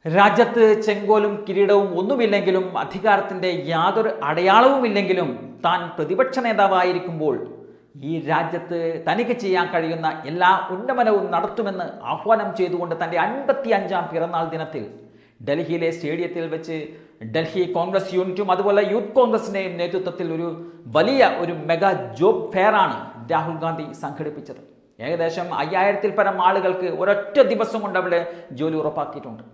രാജ്യത്ത് ചെങ്കോലും കിരീടവും ഒന്നുമില്ലെങ്കിലും അധികാരത്തിൻ്റെ യാതൊരു അടയാളവുമില്ലെങ്കിലും താൻ പ്രതിപക്ഷ നേതാവായിരിക്കുമ്പോൾ ഈ രാജ്യത്ത് തനിക്ക് ചെയ്യാൻ കഴിയുന്ന എല്ലാ ഉന്നമനവും നടത്തുമെന്ന് ആഹ്വാനം ചെയ്തുകൊണ്ട് തൻ്റെ 55-ാം പിറന്നാൾ ദിനത്തിൽ ഡൽഹിയിലെ സ്റ്റേഡിയത്തിൽ വെച്ച് ഡൽഹി കോൺഗ്രസ് യൂണിറ്റും അതുപോലെ യൂത്ത് കോൺഗ്രസിൻ്റെയും നേതൃത്വത്തിൽ വലിയ മെഗാ ജോബ് ഫെയറാണ് രാഹുൽ ഗാന്ധി സംഘടിപ്പിച്ചത്. ഏകദേശം 5000-ൽ പരം ആളുകൾക്ക് ഒരൊറ്റ ദിവസം കൊണ്ട് അവിടെ ജോലി ഉറപ്പാക്കിയിട്ടുണ്ട്.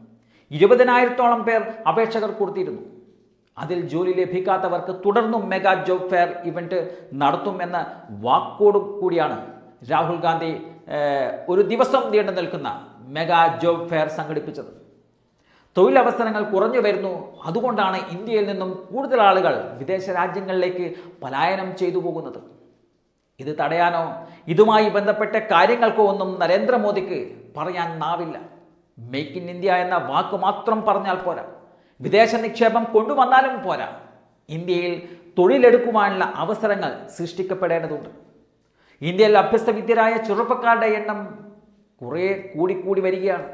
20,000-ഓളം പേർ അപേക്ഷകർ കൊടുത്തിരുന്നു. അതിൽ ജോലി ലഭിക്കാത്തവർക്ക് തുടർന്നും മെഗാ ജോബ് ഫെയർ ഇവന്റ് നടത്തും എന്ന വാക്കോടു കൂടിയാണ് രാഹുൽ ഗാന്ധി ഒരു ദിവസം നീണ്ടു നിൽക്കുന്ന മെഗാ ജോബ് ഫെയർ സംഘടിപ്പിച്ചത്. തൊഴിലവസരങ്ങൾ കുറഞ്ഞു വരുന്നു. അതുകൊണ്ടാണ് ഇന്ത്യയിൽ നിന്നും കൂടുതൽ ആളുകൾ വിദേശ രാജ്യങ്ങളിലേക്ക് പലായനം ചെയ്തു പോകുന്നത്. ഇത് തടയാനോ ഇതുമായി ബന്ധപ്പെട്ട കാര്യങ്ങൾക്കോ ഒന്നും നരേന്ദ്രമോദിക്ക് പറയാൻ നാവില്ല. മേക്ക് ഇൻ ഇന്ത്യ എന്ന വാക്ക് മാത്രം പറഞ്ഞാൽ പോരാ, വിദേശ നിക്ഷേപം കൊണ്ടുവന്നാലും പോരാ, ഇന്ത്യയിൽ തൊഴിലെടുക്കുവാനുള്ള അവസരങ്ങൾ സൃഷ്ടിക്കപ്പെടേണ്ടതുണ്ട്. ഇന്ത്യയിൽ അഭ്യസ്തവിദ്യരായ ചെറുപ്പക്കാരുടെ എണ്ണം കുറേ കൂടി വരികയാണ്.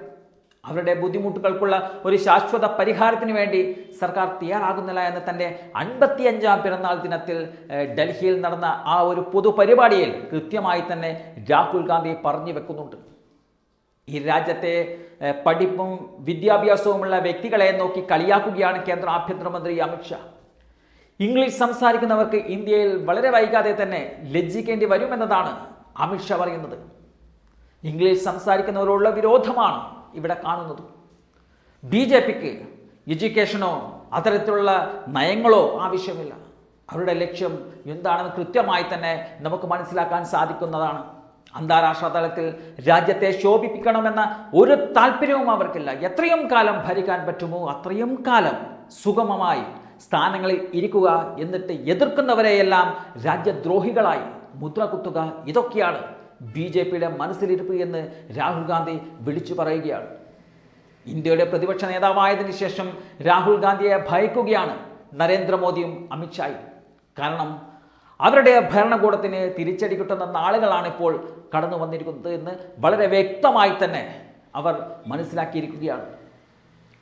അവരുടെ ബുദ്ധിമുട്ടുകൾക്കുള്ള ഒരു ശാശ്വത പരിഹാരത്തിന് വേണ്ടി സർക്കാർ തയ്യാറാകുന്നില്ല എന്ന് തൻ്റെ 55-ാം പിറന്നാൾ ദിനത്തിൽ ഡൽഹിയിൽ നടന്ന ആ ഒരു പൊതുപരിപാടിയിൽ കൃത്യമായി തന്നെ രാഹുൽ ഗാന്ധി പറഞ്ഞു വെക്കുന്നുണ്ട്. ഈ രാജ്യത്തെ പഠിപ്പും വിദ്യാഭ്യാസവുമുള്ള വ്യക്തികളെ നോക്കി കളിയാക്കുകയാണ് കേന്ദ്ര ആഭ്യന്തരമന്ത്രി അമിത്ഷാ. ഇംഗ്ലീഷ് സംസാരിക്കുന്നവർക്ക് ഇന്ത്യയിൽ വളരെ വൈകാതെ തന്നെ ലജ്ജിക്കേണ്ടി വരുമെന്നതാണ് അമിത്ഷാ പറയുന്നത്. ഇംഗ്ലീഷ് സംസാരിക്കുന്നവരോടുള്ള വിരോധമാണ് ഇവിടെ കാണുന്നത്. BJPക്ക് എഡ്യൂക്കേഷനോ അത്തരത്തിലുള്ള നയങ്ങളോ ആവശ്യമില്ല. അവരുടെ ലക്ഷ്യം എന്താണെന്ന് കൃത്യമായി തന്നെ നമുക്ക് മനസ്സിലാക്കാൻ സാധിക്കുന്നതാണ്. അന്താരാഷ്ട്ര തലത്തിൽ രാജ്യത്തെ ശോഭിപ്പിക്കണമെന്ന ഒരു താല്പര്യവും അവർക്കില്ല. എത്രയും കാലം ഭരിക്കാൻ പറ്റുമോ അത്രയും കാലം സുഗമമായി സ്ഥാനങ്ങളിൽ ഇരിക്കുക, എന്നിട്ട് എതിർക്കുന്നവരെയെല്ലാം രാജ്യദ്രോഹികളായി മുദ്ര കുത്തുക, ഇതൊക്കെയാണ് BJPയുടെ മനസ്സിലിരിപ്പ് എന്ന് രാഹുൽ ഗാന്ധി വിളിച്ചു പറയുകയാണ്. ഇന്ത്യയുടെ പ്രതിപക്ഷ നേതാവായതിനു ശേഷം രാഹുൽ ഗാന്ധിയെ ഭയക്കുകയാണ് നരേന്ദ്രമോദിയും അമിത്ഷായും. കാരണം അവരുടെ ഭരണകൂടത്തിന് തിരിച്ചടി കിട്ടുന്ന നാളുകളാണ് ഇപ്പോൾ കടന്നു വന്നിരിക്കുന്നത് എന്ന് വളരെ വ്യക്തമായി തന്നെ അവർ മനസ്സിലാക്കിയിരിക്കുകയാണ്.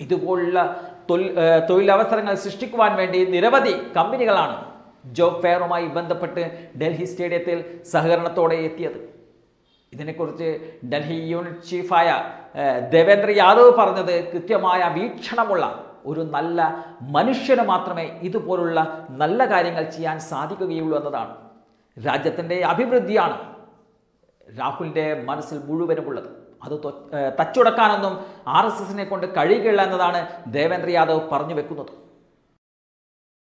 ഇതുപോലുള്ള തൊഴിലവസരങ്ങൾ സൃഷ്ടിക്കുവാൻ വേണ്ടി നിരവധി കമ്പനികളാണ് ജോബ് ഫെയറുമായി ബന്ധപ്പെട്ട് ഡൽഹി സ്റ്റേഡിയത്തിൽ സഹകരണത്തോടെ എത്തിയത്. ഇതിനെക്കുറിച്ച് ഡൽഹി യൂണിറ്റ് ചീഫായ ദേവേന്ദ്ര യാദവ് പറഞ്ഞത് കൃത്യമായ വീക്ഷണമുള്ള ഒരു നല്ല മനുഷ്യന് മാത്രമേ ഇതുപോലുള്ള നല്ല കാര്യങ്ങൾ ചെയ്യാൻ സാധിക്കുകയുള്ളൂ എന്നതാണ്. രാജ്യത്തിൻ്റെ അഭിവൃദ്ധിയാണ് രാഹുലിൻ്റെ മനസ്സിൽ മുഴുവനുമുള്ളത്. അത് തച്ചുടക്കാനൊന്നും RSSനെ കൊണ്ട് കഴിയുകയില്ല എന്നതാണ് ദേവേന്ദ്ര യാദവ് പറഞ്ഞു വെക്കുന്നത്.